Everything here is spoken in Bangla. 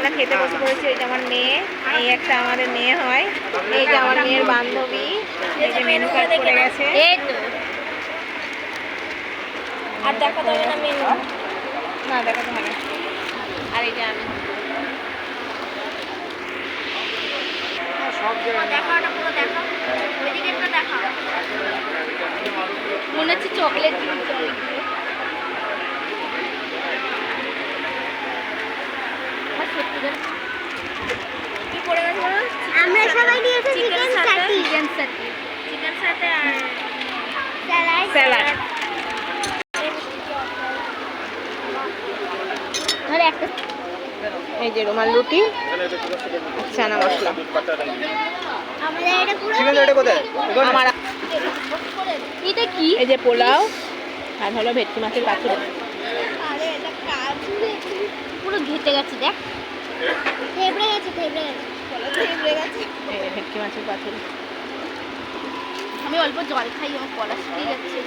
আমরা খেতে বসে পড়েছি। এই যে আমার মেয়ে, এই একটা আমাদের মেয়ে হয়, এই যে আমার মেয়ের বান্ধবী, এই যে মেনু কার্ড করে গেছে। এই তো আর দেখাতে হবে না মেনু, না দেখাতে হবে। আর এই যে আমি দেখাটা পুরো দেখা, ওইদিকে একটা দেখা মনে হচ্ছে চকলেট দিচ্ছে অনেকগুলো। আর সত্যি কি পড়ে গেছে বলো? আমরা সবাই দিয়েছি চিকেন চিকেন সাথে সাথী চিকেন সাথে চিকেন সাথে আর স্যালাড স্যালাড। আর একটা এই যে রুমাল রুটি, চানা মশলা। আমাদের এটা পুরো আমার এটা কি? এই যে পোলাও আর হলো ভেটকি মাছের পাতুরি। আরে এটা কাজু পুরো ঘেটে গেছে দেখ। থেবড়ে গেছে থেবড়ে গেছে এই যে ভেটকি মাছের পাতুরি। আমি অল্প জল খাই, আমার গলা শুকিয়ে যাচ্ছে।